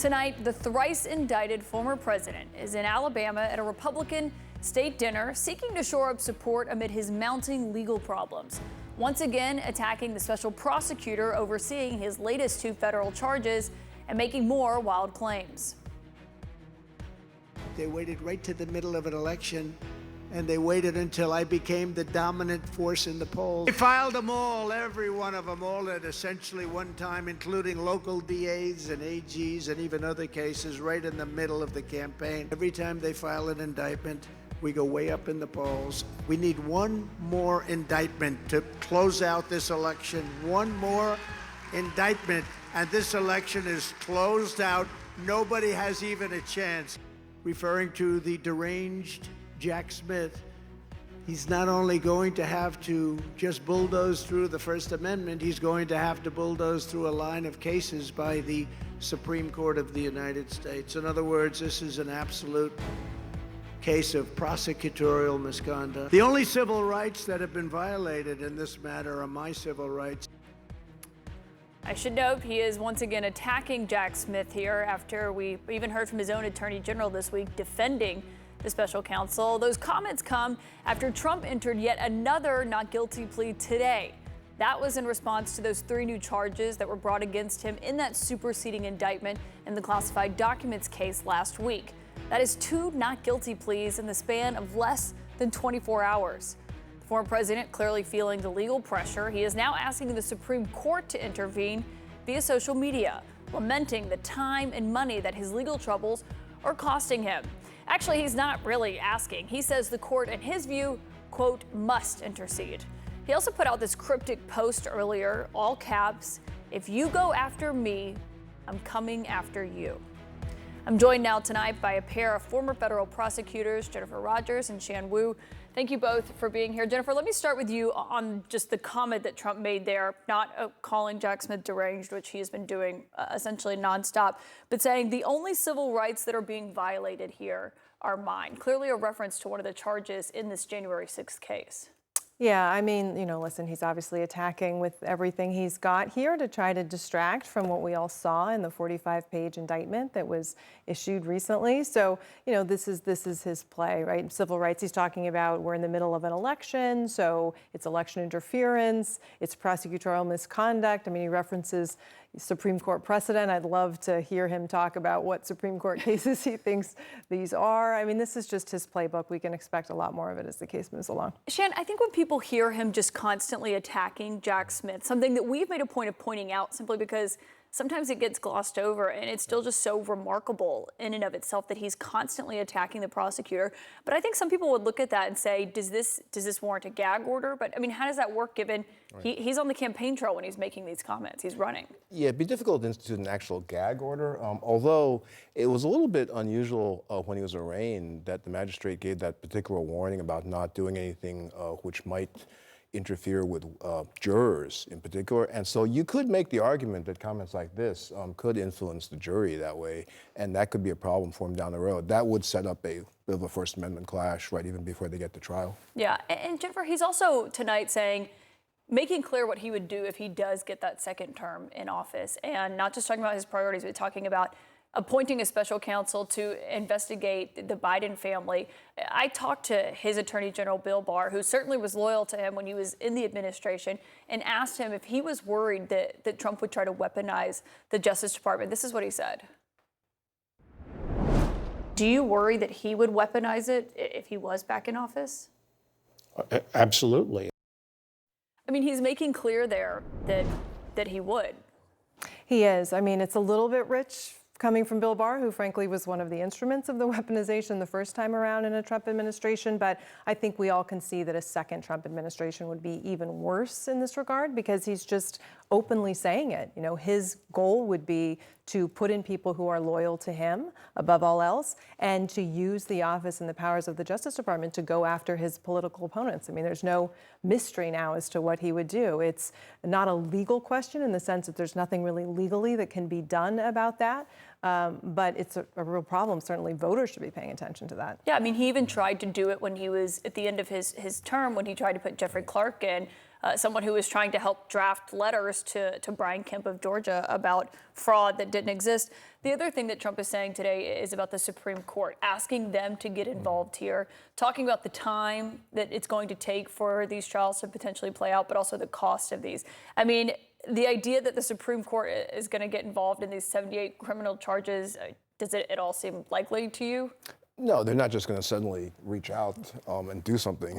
Tonight, the thrice indicted former president is in Alabama at a Republican state dinner seeking to shore up support amid his mounting legal problems. Once again, attacking the special prosecutor overseeing his latest two federal charges and making more wild claims. They waited right to the middle of an election, and they waited until I became the dominant force in the polls. They filed them all, every one of them, all at essentially one time, including local DAs and AGs and even other cases right in the middle of the campaign. Every time they file an indictment, we go way up in the polls. We need one more indictment to close out this election. One more indictment, and this election is closed out. Nobody has even a chance. Referring to the deranged Jack Smith, he's not only going to have to just bulldoze through the First Amendment, he's going to have to bulldoze through a line of cases by the Supreme Court of the United States. In other words, this is an absolute case of prosecutorial misconduct. The only civil rights that have been violated in this matter are my civil rights. I should note he is once again attacking Jack Smith here after we even heard from his own attorney general this week defending the special counsel. Those comments come after Trump entered yet another not guilty plea today. That was in response to those three new charges that were brought against him in that superseding indictment in the classified documents case last week. That is two not guilty pleas in the span of less than 24 hours. The former president clearly feeling the legal pressure. He is now asking the Supreme Court to intervene via social media, lamenting the time and money that his legal troubles are costing him. Actually, he's not really asking. He says the court, in his view, quote, must intercede. He also put out this cryptic post earlier, all caps, "If you go after me, I'm coming after you." I'm joined now tonight by a pair of former federal prosecutors, Jennifer Rogers and Shan Wu. Thank you both for being here. Jennifer, let me start with you on just the comment that Trump made there, not calling Jack Smith deranged, which he has been doing essentially nonstop, but saying the only civil rights that are being violated here are mine. Clearly a reference to one of the charges in this January 6th case. Yeah, I mean, listen, he's obviously attacking with everything he's got here to try to distract from what we all saw in the 45-page indictment that was issued recently. So, this is his play, right? Civil rights, he's talking about we're in the middle of an election, so it's election interference, it's prosecutorial misconduct. I mean, he references Supreme Court precedent. I'd love to hear him talk about what Supreme Court cases he thinks these are. I mean, this is just his playbook. We can expect a lot more of it as the case moves along. Shan, I think when people hear him just constantly attacking Jack Smith, something that we've made a point of pointing out simply because sometimes it gets glossed over, and it's still just so remarkable in and of itself that he's constantly attacking the prosecutor. But I think some people would look at that and say, does this warrant a gag order? But I mean, how does that work given he's on the campaign trail when he's making these comments? He's running. Yeah, it'd be difficult to institute an actual gag order, although it was a little bit unusual when he was arraigned that the magistrate gave that particular warning about not doing anything which might interfere with jurors in particular. And so you could make the argument that comments like this could influence the jury that way, and that could be a problem for him down the road. That would set up a bit of a First Amendment clash, right, even before they get to trial. Yeah, and Jennifer, he's also tonight making clear what he would do if he does get that second term in office, and not just talking about his priorities, but talking about appointing a special counsel to investigate the Biden family. I talked to his attorney general, Bill Barr, who certainly was loyal to him when he was in the administration, and asked him if he was worried that Trump would try to weaponize the Justice Department. This is what he said. Do you worry that he would weaponize it if he was back in office? Absolutely. I mean, he's making clear there that he would. He is. I mean, it's a little bit rich coming from Bill Barr, who frankly was one of the instruments of the weaponization the first time around in a Trump administration. But I think we all can see that a second Trump administration would be even worse in this regard because he's just openly saying it. His goal would be to put in people who are loyal to him above all else, and to use the office and the powers of the Justice Department to go after his political opponents. I mean, there's no mystery now as to what he would do. It's not a legal question in the sense that there's nothing really legally that can be done about that. But it's a real problem. Certainly voters should be paying attention to that. Yeah, I mean, he even tried to do it when he was at the end of his term, when he tried to put Jeffrey Clark in. someone who was trying to help draft letters to Brian Kemp of Georgia about fraud that didn't exist. The other thing that Trump is saying today is about the Supreme Court, asking them to get involved here, talking about the time that it's going to take for these trials to potentially play out, but also the cost of these. I mean, the idea that the Supreme Court is going to get involved in these 78 criminal charges, does it at all seem likely to you? No, they're not just going to suddenly reach out and do something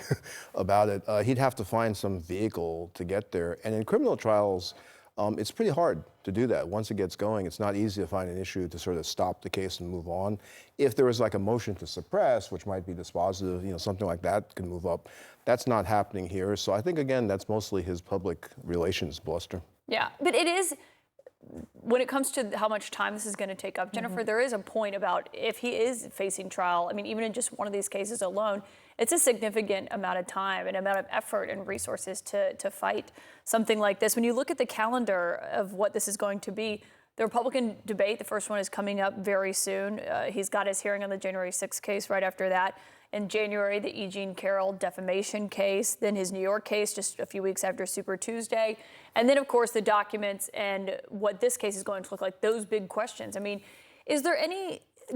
about it. He'd have to find some vehicle to get there. And in criminal trials, it's pretty hard to do that. Once it gets going, it's not easy to find an issue to sort of stop the case and move on. If there was like a motion to suppress, which might be dispositive, something like that can move up. That's not happening here. So I think, again, that's mostly his public relations bluster. Yeah, but it is, when it comes to how much time this is going to take up, Jennifer, there is a point about if he is facing trial. I mean, even in just one of these cases alone, it's a significant amount of time and amount of effort and resources to fight something like this. When you look at the calendar of what this is going to be, the Republican debate, the first one is coming up very soon. He's got his hearing on the January 6th case right after that. In January, the E. Jean Carroll defamation case, then his New York case just a few weeks after Super Tuesday. And then, of course, the documents and what this case is going to look like, those big questions. I mean,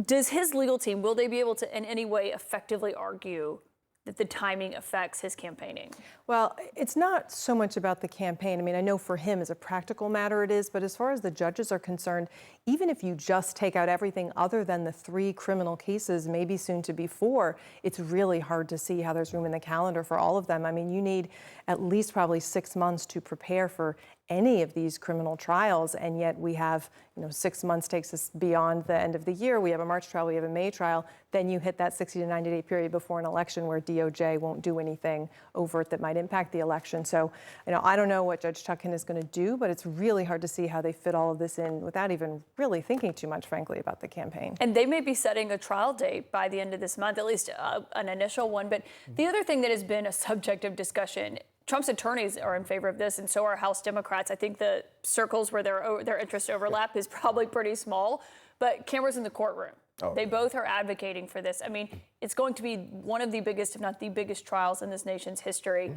does his legal team, will they be able to in any way effectively argue that the timing affects his campaigning? Well, it's not so much about the campaign. I mean, I know for him as a practical matter it is, but as far as the judges are concerned, even if you just take out everything other than the 3 criminal cases, maybe soon to be 4, it's really hard to see how there's room in the calendar for all of them. I mean, you need at least probably 6 months to prepare for any of these criminal trials, and yet we have, 6 months takes us beyond the end of the year. We have a March trial, we have a May trial, then you hit that 60 to 90 day period before an election where DOJ won't do anything overt that might impact the election. So, I don't know what Judge Chutkan is going to do, but it's really hard to see how they fit all of this in without even really thinking too much, frankly, about the campaign. And they may be setting a trial date by the end of this month, at least an initial one. But the other thing that has been a subject of discussion, Trump's attorneys are in favor of this, and so are House Democrats. I think the circles where their interests overlap is probably pretty small, but cameras in the courtroom. They both are advocating for this. I mean, it's going to be one of the biggest, if not the biggest, trials in this nation's history.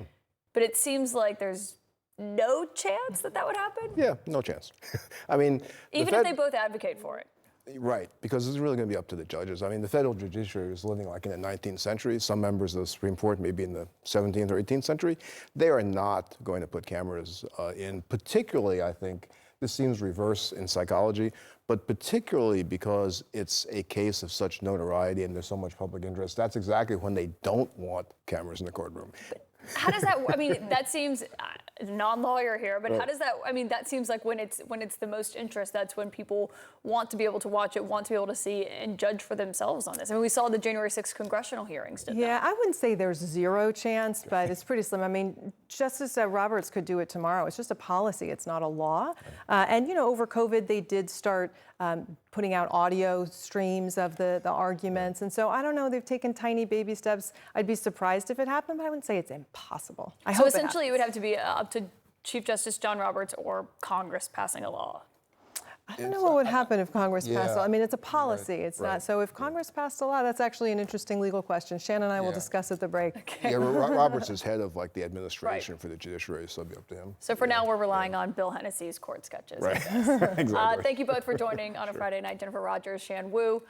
But it seems like there's no chance that would happen. Yeah, no chance. I mean, even if they both advocate for it. Right, because it's really going to be up to the judges. I mean, the federal judiciary is living like in the 19th century. Some members of the Supreme Court may be in the 17th or 18th century. They are not going to put cameras in. Particularly, I think, this seems reverse in psychology, but particularly because it's a case of such notoriety and there's so much public interest. That's exactly when they don't want cameras in the courtroom. How does that, I mean, that seems, non-lawyer here, but how does that, I mean, that seems like when it's the most interest, that's when people want to be able to watch it, want to be able to see and judge for themselves on this. I mean, we saw the January 6th congressional hearings, didn't Yeah, I wouldn't say there's 0 chance, but it's pretty slim. I mean, Justice Roberts could do it tomorrow. It's just a policy. It's not a law. And, over COVID, they did start putting out audio streams of the arguments. And so I don't know, they've taken tiny baby steps. I'd be surprised if it happened, but I wouldn't say it's impossible. So essentially it would have to be up to Chief Justice John Roberts or Congress passing a law. I don't know what would happen if Congress passed a law. I mean, it's a policy. It's not. So if Congress passed a law, that's actually an interesting legal question. Shannon and I will discuss at the break. Okay. Yeah, Roberts is head of the administration for the judiciary, so it'll be up to him. So for now, we're relying on Bill Hennessy's court sketches. Right. Exactly. Thank you both for joining on a Friday night. Jennifer Rogers, Shan Wu.